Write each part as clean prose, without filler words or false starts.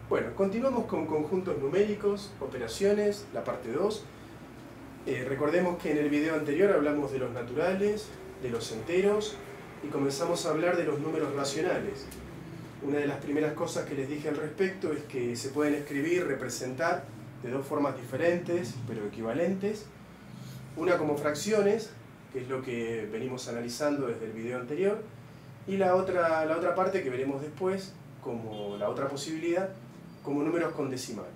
Bueno, continuamos con conjuntos numéricos, operaciones, la parte 2. Recordemos que en el video anterior hablamos de los naturales, de los enteros y comenzamos a hablar de los números racionales. Una de las primeras cosas que les dije al respecto es que se pueden escribir, representar de dos formas diferentes, pero equivalentes. Una como fracciones, que es lo que venimos analizando desde el video anterior, y la otra parte que veremos después, como la otra posibilidad, como números con decimales.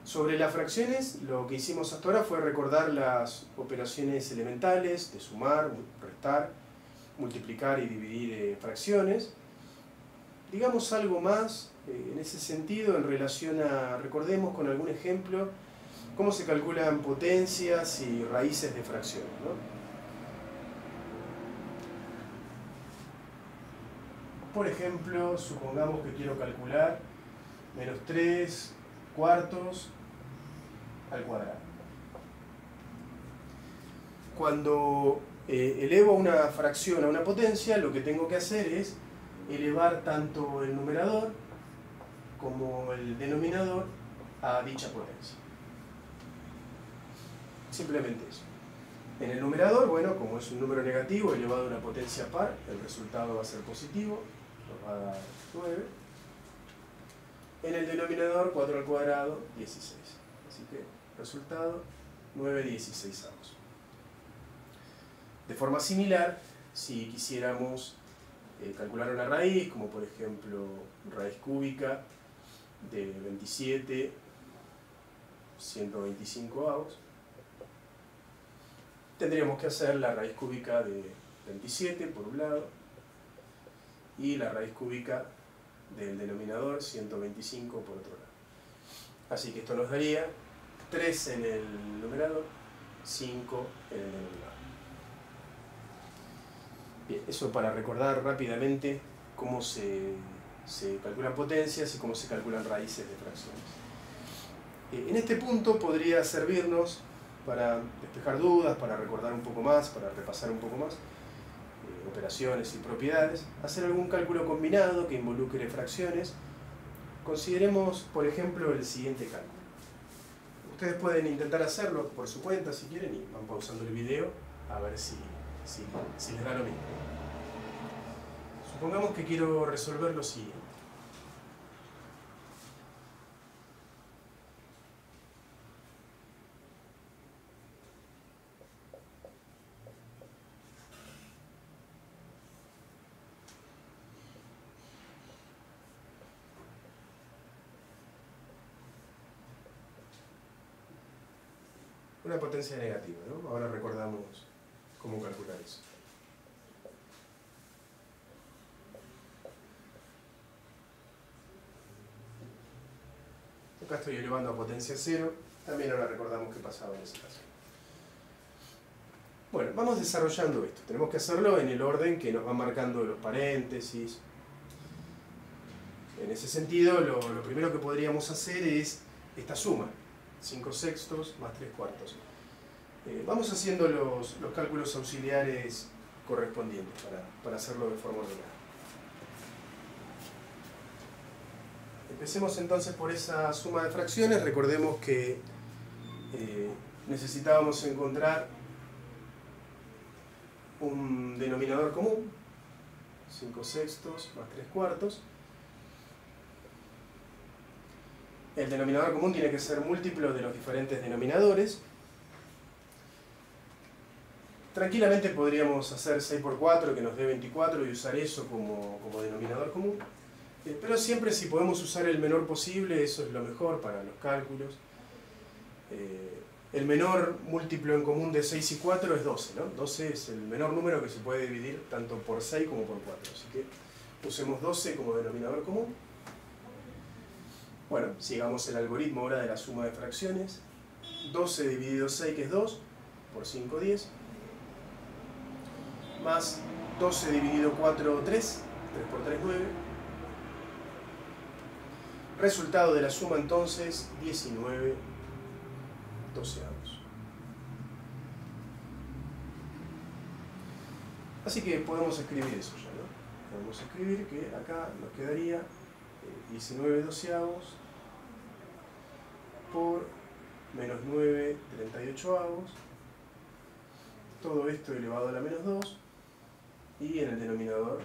Sobre las fracciones, lo que hicimos hasta ahora fue recordar las operaciones elementales de sumar, restar, multiplicar y dividir fracciones. Digamos algo más en ese sentido en relación a, recordemos con algún ejemplo, cómo se calculan potencias y raíces de fracciones, ¿no? Por ejemplo, supongamos que quiero calcular menos 3 cuartos al cuadrado. Cuando elevo una fracción a una potencia, lo que tengo que hacer es elevar tanto el numerador como el denominador a dicha potencia. Simplemente eso. En el numerador, bueno, como es un número negativo elevado a una potencia par, el resultado va a ser positivo, nos va a dar 9. En el denominador, 4 al cuadrado, 16. Así que, resultado, 9/16. De forma similar, si quisiéramos calcular una raíz, como por ejemplo raíz cúbica de 27 125, tendríamos que hacer la raíz cúbica de 27 por un lado y la raíz cúbica del denominador 125 por otro lado. Así que esto nos daría 3 en el numerador, 5 en el denominador. Bien, eso para recordar rápidamente cómo se calculan potencias y cómo se calculan raíces de fracciones. En este punto podría servirnos para despejar dudas, para recordar un poco más, para repasar un poco más operaciones y propiedades, hacer algún cálculo combinado que involucre fracciones. Consideremos, por ejemplo, el siguiente cálculo. Ustedes pueden intentar hacerlo por su cuenta si quieren y van pausando el video a ver si les da lo mismo. Supongamos que quiero resolver lo siguiente. Una potencia negativa, ¿no? Ahora recordamos cómo calcular eso. Acá estoy elevando a potencia 0, también ahora recordamos qué pasaba en ese caso. Bueno, vamos desarrollando esto. Tenemos que hacerlo en el orden que nos van marcando los paréntesis. En ese sentido, lo primero que podríamos hacer es esta suma. 5 sextos más 3 cuartos. Vamos haciendo los cálculos auxiliares correspondientes para hacerlo de forma ordenada. Empecemos entonces por esa suma de fracciones. Recordemos que necesitábamos encontrar un denominador común, 5 sextos más 3 cuartos. El denominador común tiene que ser múltiplo de los diferentes denominadores. Tranquilamente podríamos hacer 6 por 4 que nos dé 24 y usar eso como denominador común. Pero siempre si podemos usar el menor posible, eso es lo mejor para los cálculos. El menor múltiplo en común de 6 y 4 es 12, ¿no? 12 es el menor número que se puede dividir tanto por 6 como por 4. Así que usemos 12 como denominador común. Bueno, sigamos el algoritmo ahora de la suma de fracciones. 12 dividido 6, que es 2, por 5, 10. Más 12 dividido 4, 3. 3 por 3, 9. Resultado de la suma entonces, 19 doceavos. Así que podemos escribir eso ya, ¿no? Podemos escribir que acá nos quedaría 19 doceavos por menos 9 38avos, todo esto elevado a la menos 2, y en el denominador,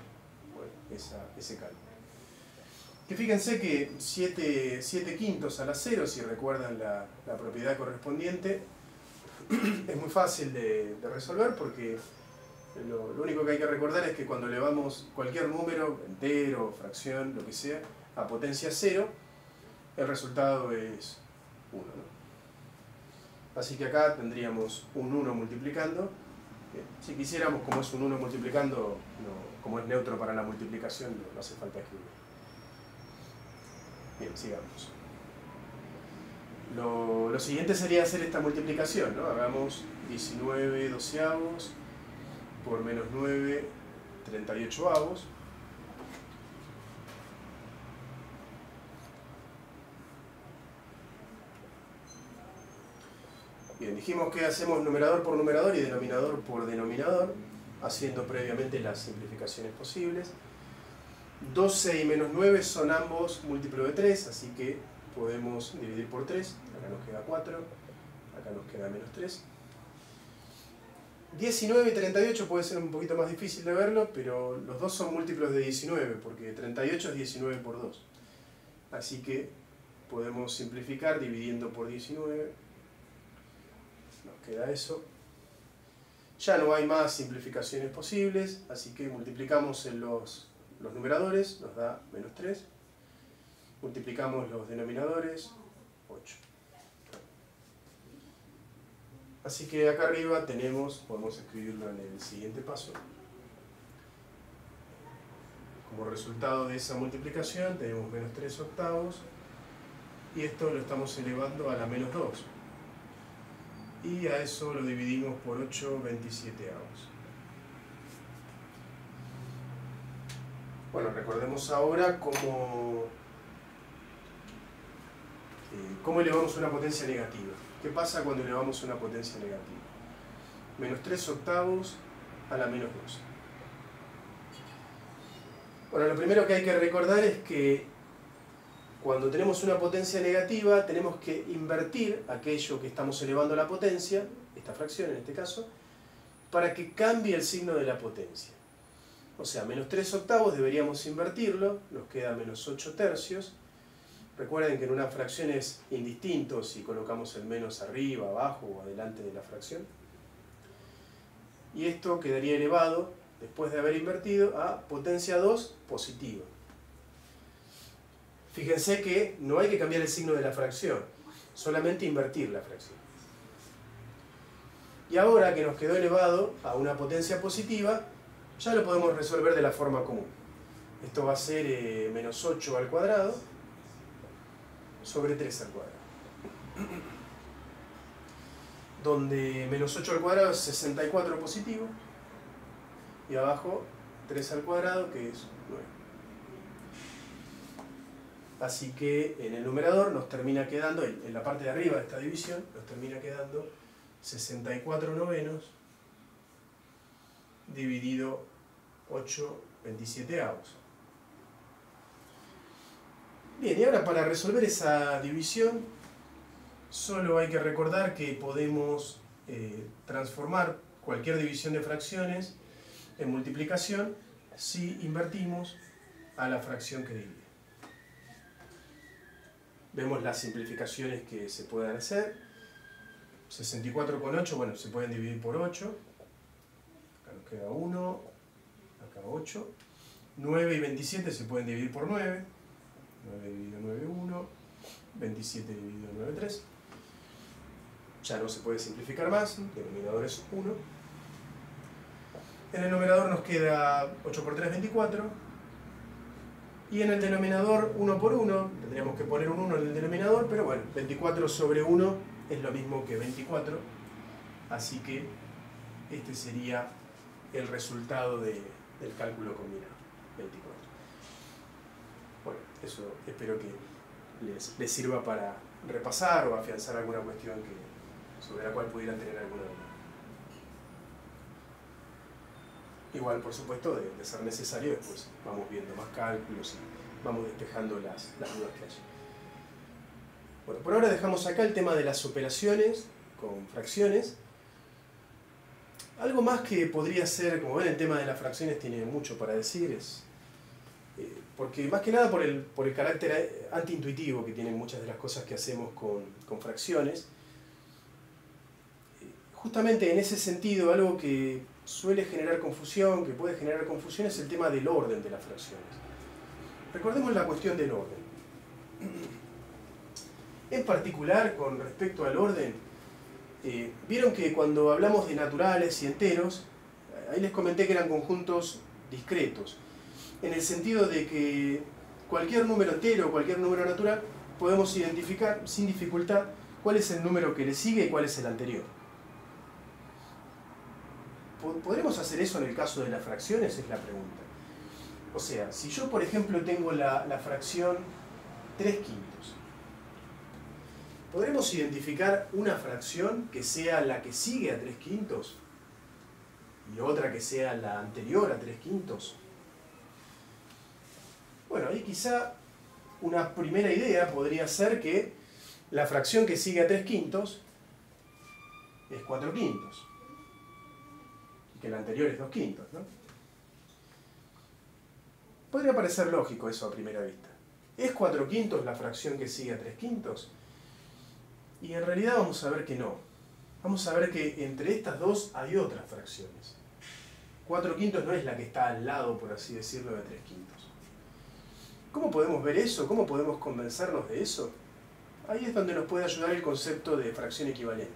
bueno, ese cálculo. Que fíjense que 7 quintos a la 0, si recuerdan la propiedad correspondiente, es muy fácil de resolver porque lo único que hay que recordar es que cuando elevamos cualquier número, entero, fracción, lo que sea, a potencia 0, el resultado es 1, ¿no? Así que acá tendríamos un 1 multiplicando. Bien, si quisiéramos, como es un 1 multiplicando, como es neutro para la multiplicación, no hace falta escribir. Bien, sigamos. Lo siguiente sería hacer esta multiplicación, ¿no? Hagamos 19 doceavos por menos 9 38avos. Bien, dijimos que hacemos numerador por numerador y denominador por denominador, haciendo previamente las simplificaciones posibles. 12 y menos 9 son ambos múltiplos de 3, así que podemos dividir por 3. Acá nos queda 4, acá nos queda menos 3. 19 y 38 puede ser un poquito más difícil de verlo, pero los dos son múltiplos de 19, porque 38 es 19 por 2. Así que podemos simplificar dividiendo por 19. Nos queda eso. Ya no hay más simplificaciones posibles, así que multiplicamos en los numeradores, nos da menos 3. Multiplicamos los denominadores, 8. Así que acá arriba podemos escribirlo en el siguiente paso. Como resultado de esa multiplicación tenemos menos 3 octavos, y esto lo estamos elevando a la menos 2. Y a eso lo dividimos por 8 27avos. Bueno, recordemos ahora cómo elevamos una potencia negativa. ¿Qué pasa cuando elevamos una potencia negativa? Menos 3 octavos a la menos 2. Bueno, lo primero que hay que recordar es que cuando tenemos una potencia negativa tenemos que invertir aquello que estamos elevando a la potencia, esta fracción en este caso, para que cambie el signo de la potencia. O sea, menos 3 octavos deberíamos invertirlo, nos queda menos 8 tercios. Recuerden que en una fracción es indistinto si colocamos el menos arriba, abajo o adelante de la fracción. Y esto quedaría elevado, después de haber invertido, a potencia 2 positiva. Fíjense que no hay que cambiar el signo de la fracción, solamente invertir la fracción. Y ahora que nos quedó elevado a una potencia positiva, ya lo podemos resolver de la forma común. Esto va a ser menos 8 al cuadrado sobre 3 al cuadrado. Donde menos 8 al cuadrado es 64 positivo, y abajo 3 al cuadrado, que es 9. Así que en el numerador nos termina quedando, en la parte de arriba de esta división, nos termina quedando 64 novenos dividido 8 27avos. Bien, y ahora para resolver esa división, solo hay que recordar que podemos transformar cualquier división de fracciones en multiplicación si invertimos a la fracción que divide. Vemos las simplificaciones que se pueden hacer. 64 con 8, bueno, se pueden dividir por 8. Acá nos queda 1, acá 8. 9 y 27 se pueden dividir por 9. 9 dividido 9, 1. 27 dividido 9, 3. Ya no se puede simplificar más, el denominador es 1. En el numerador nos queda 8 por 3, 24. Y en el denominador 1 por 1, tendríamos que poner un 1 en el denominador, pero bueno, 24 sobre 1 es lo mismo que 24. Así que este sería el resultado del cálculo combinado, 24. Bueno, eso espero que les sirva para repasar o afianzar alguna cuestión sobre la cual pudieran tener alguna duda. Igual, por supuesto, de ser necesario, después vamos viendo más cálculos vamos despejando las dudas que haya. Bueno, por ahora dejamos acá el tema de las operaciones con fracciones. Algo más que podría ser, como ven, el tema de las fracciones tiene mucho para decir, porque más que nada por el carácter antiintuitivo que tienen muchas de las cosas que hacemos con fracciones. Justamente en ese sentido, algo que suele generar confusión, que puede generar confusión, es el tema del orden de las fracciones. Recordemos la cuestión del orden. En particular, con respecto al orden, vieron que cuando hablamos de naturales y enteros, ahí les comenté que eran conjuntos discretos, en el sentido de que cualquier número entero o cualquier número natural podemos identificar sin dificultad cuál es el número que le sigue y cuál es el anterior. ¿Podremos hacer eso en el caso de las fracciones? Es la pregunta. O sea, si yo por ejemplo tengo la fracción 3/5, ¿podremos identificar una fracción que sea la que sigue a 3/5 y otra que sea la anterior a 3/5? Bueno, ahí quizá una primera idea podría ser que la fracción que sigue a 3/5 es 4/5 y que la anterior es 2/5, ¿no? Podría parecer lógico eso a primera vista. ¿Es 4/5 la fracción que sigue a 3/5? Y en realidad vamos a ver que no. Vamos a ver que entre estas dos hay otras fracciones. 4/5 no es la que está al lado, por así decirlo, de 3/5. ¿Cómo podemos ver eso? ¿Cómo podemos convencernos de eso? Ahí es donde nos puede ayudar el concepto de fracción equivalente.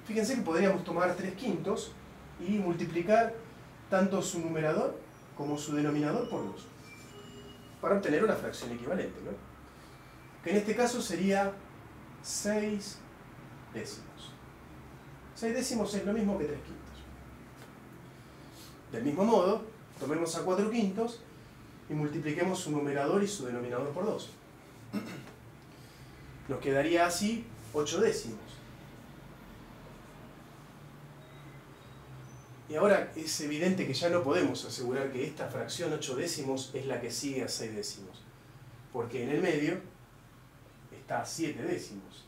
Fíjense que podríamos tomar 3/5 y multiplicar tanto su numerador como su denominador por 2 para obtener una fracción equivalente, ¿no? Que en este caso sería 6 décimos. 6 décimos es lo mismo que 3/5. Del mismo modo, tomemos a 4/5 y multipliquemos su numerador y su denominador por 2. Nos quedaría así 8 décimos. Y ahora es evidente que ya no podemos asegurar que esta fracción 8 décimos es la que sigue a 6 décimos, porque en el medio está a 7 décimos.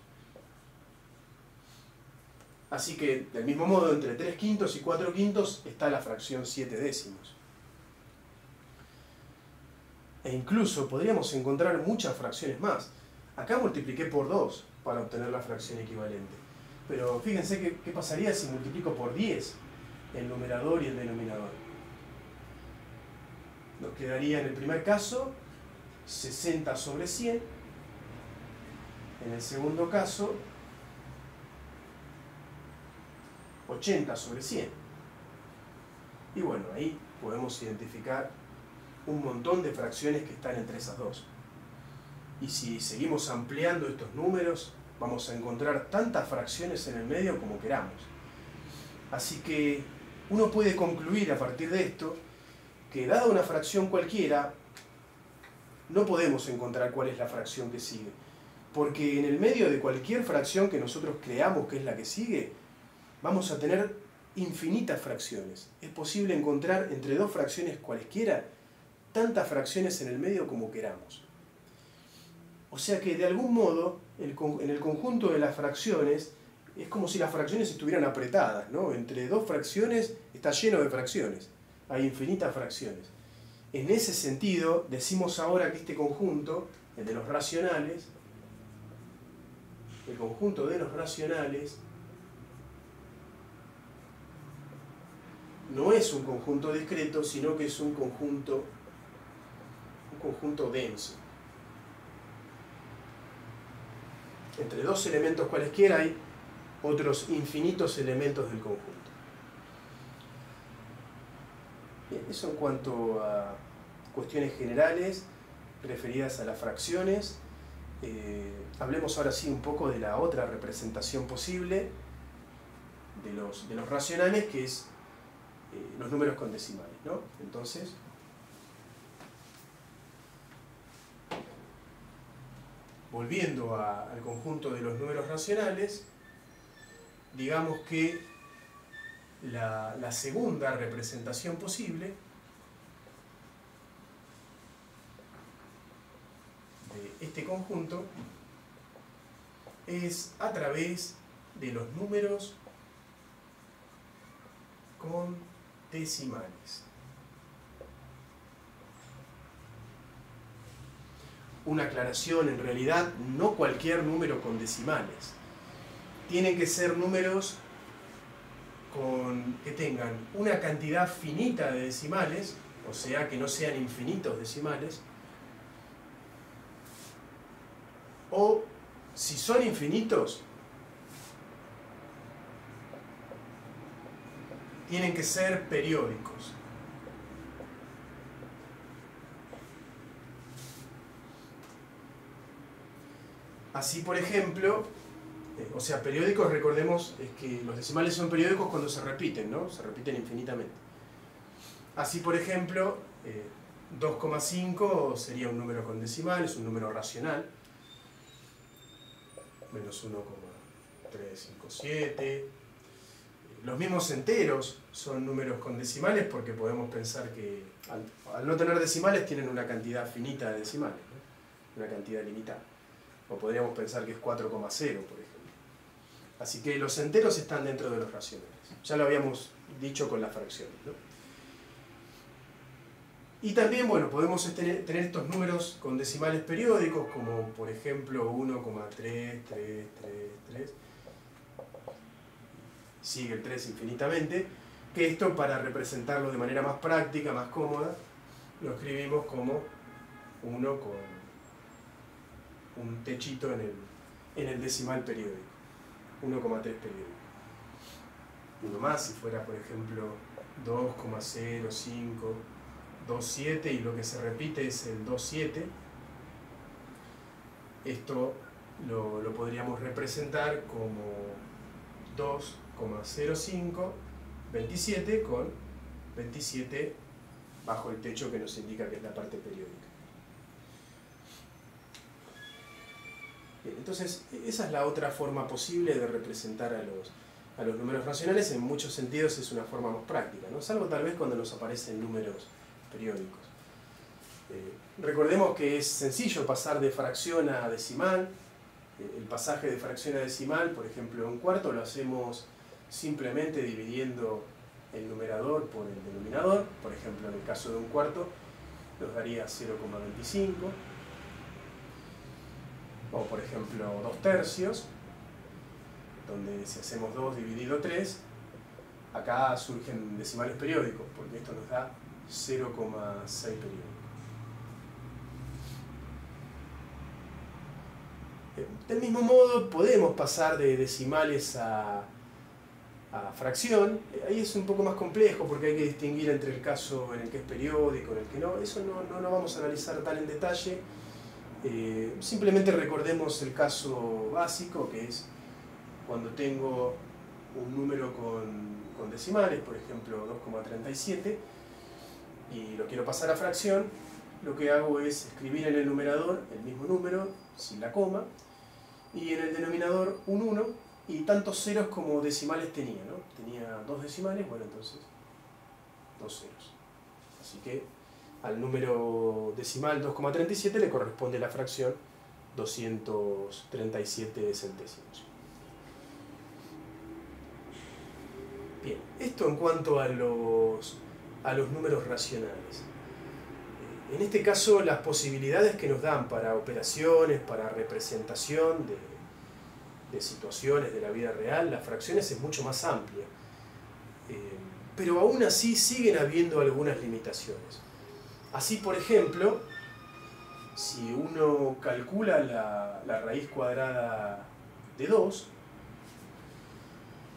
Así que, del mismo modo, entre 3/5 y 4/5 está la fracción 7 décimos. E incluso podríamos encontrar muchas fracciones más. Acá multipliqué por 2 para obtener la fracción equivalente. Pero fíjense qué pasaría si multiplico por 10 el numerador y el denominador. Nos quedaría en el primer caso 60 sobre 100. En el segundo caso 80 sobre 100. Y bueno, ahí podemos identificar un montón de fracciones que están entre esas dos. Y si seguimos ampliando estos números, vamos a encontrar tantas fracciones en el medio como queramos. Así que uno puede concluir a partir de esto que, dada una fracción cualquiera, no podemos encontrar cuál es la fracción que sigue. Porque en el medio de cualquier fracción que nosotros creamos que es la que sigue, vamos a tener infinitas fracciones. Es posible encontrar entre dos fracciones cualesquiera tantas fracciones en el medio como queramos. O sea que de algún modo, en el conjunto de las fracciones, es como si las fracciones estuvieran apretadas, ¿no? Entre dos fracciones está lleno de fracciones. Hay infinitas fracciones. En ese sentido, decimos ahora que este conjunto, el de los racionales, el conjunto de los racionales, no es un conjunto discreto, sino que es un conjunto denso. Entre dos elementos cualesquiera hay otros infinitos elementos del conjunto. Bien, eso en cuanto a cuestiones generales referidas a las fracciones. Hablemos ahora sí un poco de la otra representación posible de los racionales, que es los números con decimales, ¿no? Entonces, volviendo al conjunto de los números racionales, digamos que la segunda representación posible este conjunto es a través de los números con decimales. Una aclaración, en realidad no cualquier número con decimales. Tienen que ser números que tengan una cantidad finita de decimales, o sea, que no sean infinitos decimales, o si son infinitos, tienen que ser periódicos. Así, por ejemplo, o sea, periódicos, recordemos, es que los decimales son periódicos cuando se repiten, ¿no? Se repiten infinitamente. Así, por ejemplo, 2,5 sería un número con decimales, un número racional. Menos 1,357. Los mismos enteros son números con decimales porque podemos pensar que al no tener decimales tienen una cantidad finita de decimales, ¿no? Una cantidad limitada. O podríamos pensar que es 4,0, por ejemplo. Así que los enteros están dentro de los racionales. Ya lo habíamos dicho con las fracciones, ¿no? Y también, bueno, podemos tener estos números con decimales periódicos, como por ejemplo 1,3333. Sigue el 3 infinitamente, que esto, para representarlo de manera más práctica, más cómoda, lo escribimos como 1 con un techito en el decimal periódico, 1,3 periódico. Uno más, si fuera, por ejemplo, 2,0527, y lo que se repite es el 27, esto lo podríamos representar como 2,0527 con 27 bajo el techo, que nos indica que es la parte periódica. Bien, entonces, esa es la otra forma posible de representar a los números racionales. En muchos sentidos es una forma más práctica, ¿no? Salvo tal vez cuando nos aparecen números periódicos. Recordemos que es sencillo pasar de fracción a decimal. El pasaje de fracción a decimal, por ejemplo, un cuarto, lo hacemos simplemente dividiendo el numerador por el denominador. Por ejemplo, en el caso de un cuarto, nos daría 0,25. O, por ejemplo, 2 tercios, donde si hacemos 2 dividido 3, acá surgen decimales periódicos, porque esto nos da 0,6 periódicos. Del mismo modo, podemos pasar de decimales a fracción. Ahí es un poco más complejo porque hay que distinguir entre el caso en el que es periódico, en el que no. Eso no lo vamos a analizar tan en detalle. Simplemente recordemos el caso básico, que es cuando tengo un número con decimales, por ejemplo 2,37, y lo quiero pasar a fracción. Lo que hago es escribir en el numerador el mismo número, sin la coma, y en el denominador un 1, y tantos ceros como decimales tenía, ¿no? Tenía 2 decimales, bueno, entonces 2 ceros. Así que al número decimal 2,37 le corresponde la fracción 237 centésimos. Bien, esto en cuanto a los números racionales. En este caso, las posibilidades que nos dan para operaciones, para representación de situaciones de la vida real, las fracciones, es mucho más amplia. Pero aún así siguen habiendo algunas limitaciones. Así, por ejemplo, si uno calcula la raíz cuadrada de 2,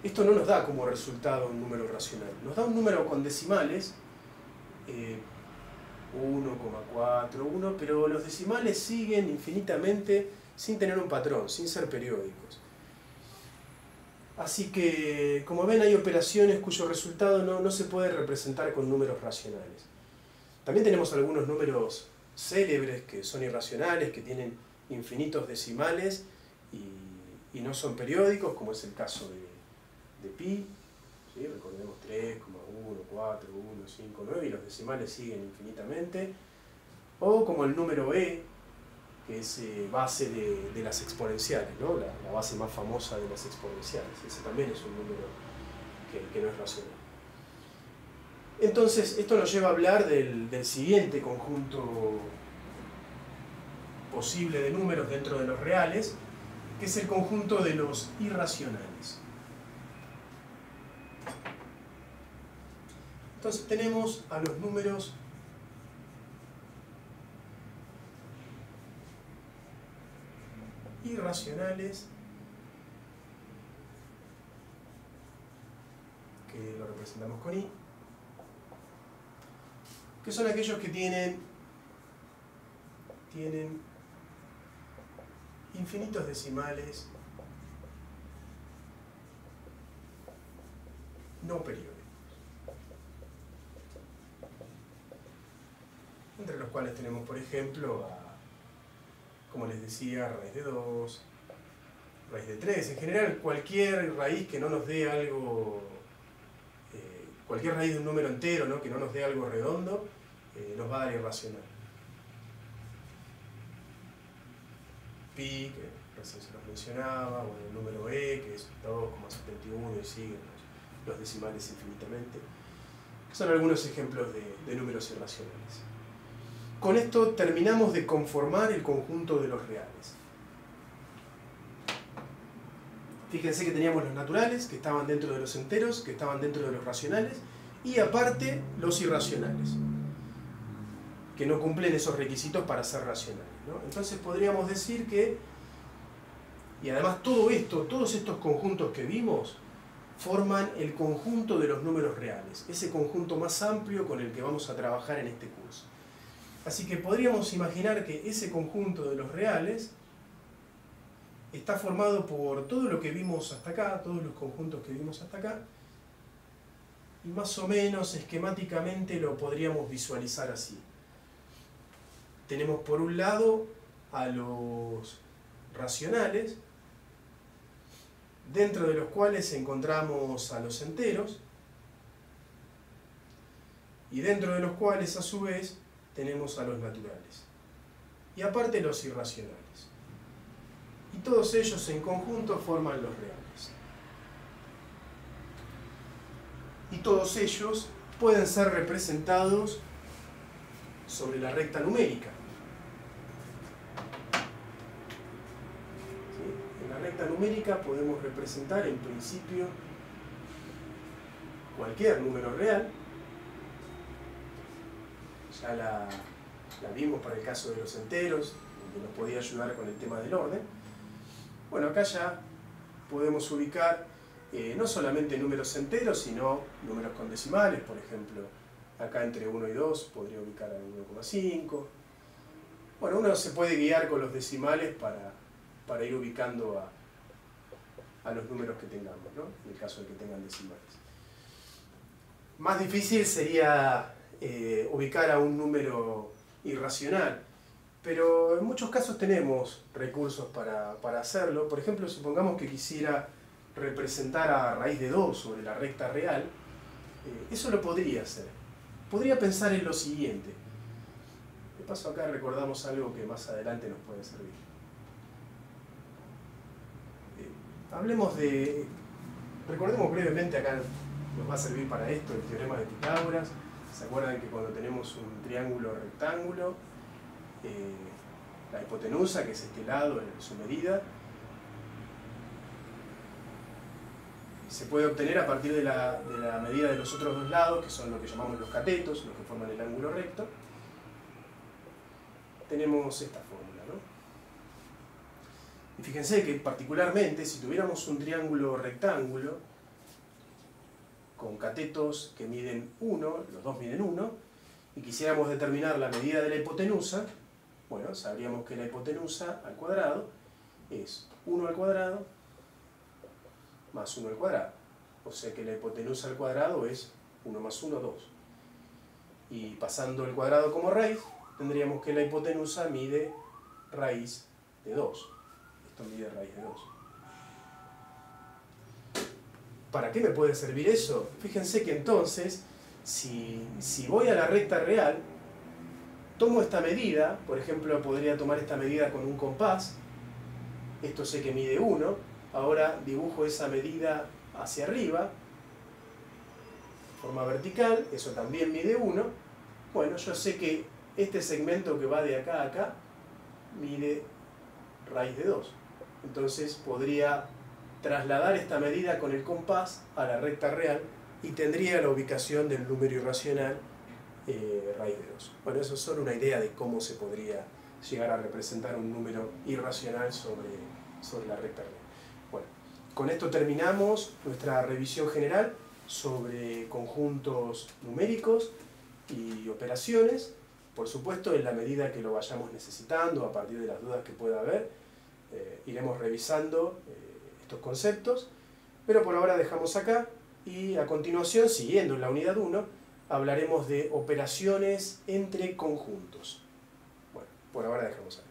esto no nos da como resultado un número racional. Nos da un número con decimales, 1,41, pero los decimales siguen infinitamente sin tener un patrón, sin ser periódicos. Así que, como ven, hay operaciones cuyo resultado no se puede representar con números racionales. También tenemos algunos números célebres que son irracionales, que tienen infinitos decimales y no son periódicos, como es el caso de pi. ¿Sí? Recordemos 3,1, 4, 1, 5, 9, y los decimales siguen infinitamente. O como el número e, que es base de las exponenciales, ¿no? La base más famosa de las exponenciales. Ese también es un número que no es racional. Entonces, esto nos lleva a hablar del siguiente conjunto posible de números dentro de los reales, que es el conjunto de los irracionales. Entonces tenemos a los números irracionales, que lo representamos con i, que son aquellos que tienen infinitos decimales no periódicos, entre los cuales tenemos, por ejemplo, como les decía, raíz de 2, raíz de 3. En general, cualquier raíz que no nos dé algo, cualquier raíz de un número entero, ¿no?, que no nos dé algo redondo, nos va a dar irracional. Pi, que recién se los mencionaba, o el número e, que es 2,71 y siguen los decimales infinitamente. Son algunos ejemplos de números irracionales. Con esto terminamos de conformar el conjunto de los reales. Fíjense que teníamos los naturales, que estaban dentro de los enteros, que estaban dentro de los racionales, y aparte los irracionales, que no cumplen esos requisitos para ser racionales, ¿no? Entonces podríamos decir que, y además todo esto, todos estos conjuntos que vimos, forman el conjunto de los números reales, ese conjunto más amplio con el que vamos a trabajar en este curso. Así que podríamos imaginar que ese conjunto de los reales está formado por todo lo que vimos hasta acá, todos los conjuntos que vimos hasta acá, y más o menos esquemáticamente lo podríamos visualizar así. Tenemos por un lado a los racionales, dentro de los cuales encontramos a los enteros, y dentro de los cuales a su vez tenemos a los naturales, y aparte los irracionales. Y todos ellos en conjunto forman los reales. Y todos ellos pueden ser representados sobre la recta numérica. ¿Sí? En la recta numérica podemos representar en principio cualquier número real. Ya la vimos para el caso de los enteros, donde nos podía ayudar con el tema del orden. Bueno, acá ya podemos ubicar no solamente números enteros, sino números con decimales. Por ejemplo, acá entre 1 y 2 podría ubicar al 1,5. Bueno, uno se puede guiar con los decimales para ir ubicando a los números que tengamos, ¿no?, en el caso de que tengan decimales. Más difícil sería ubicar a un número irracional, pero en muchos casos tenemos recursos para hacerlo. Por ejemplo, supongamos que quisiera representar a raíz de 2 sobre la recta real, eso lo podría hacer. Podría pensar en lo siguiente. De paso acá recordamos algo que más adelante nos puede servir. Recordemos brevemente, acá nos va a servir para esto el teorema de Pitágoras. ¿Se acuerdan que cuando tenemos un triángulo rectángulo, la hipotenusa, que es este lado en su medida, se puede obtener a partir de la medida de los otros dos lados, que son lo que llamamos los catetos, los que forman el ángulo recto? Tenemos esta fórmula, ¿no? Y fíjense que particularmente, si tuviéramos un triángulo rectángulo con catetos que miden 1, los dos miden 1, y quisiéramos determinar la medida de la hipotenusa, bueno, sabríamos que la hipotenusa al cuadrado es 1 al cuadrado más 1 al cuadrado. O sea que la hipotenusa al cuadrado es 1 más 1, 2. Y pasando el cuadrado como raíz, tendríamos que la hipotenusa mide raíz de 2. Esto mide raíz de 2. ¿Para qué me puede servir eso? Fíjense que entonces, si voy a la recta real, tomo esta medida, por ejemplo, podría tomar esta medida con un compás. Esto sé que mide 1. Ahora dibujo esa medida hacia arriba, de forma vertical. Eso también mide 1. Bueno, yo sé que este segmento que va de acá a acá mide raíz de 2. Entonces podría trasladar esta medida con el compás a la recta real y tendría la ubicación del número irracional raíz de 2. Bueno, eso es solo una idea de cómo se podría llegar a representar un número irracional sobre la recta real. Bueno, con esto terminamos nuestra revisión general sobre conjuntos numéricos y operaciones. Por supuesto, en la medida que lo vayamos necesitando, a partir de las dudas que pueda haber, iremos revisando estos conceptos, pero por ahora dejamos acá y a continuación, siguiendo en la unidad 1, hablaremos de operaciones entre conjuntos. Bueno, por ahora dejamos acá.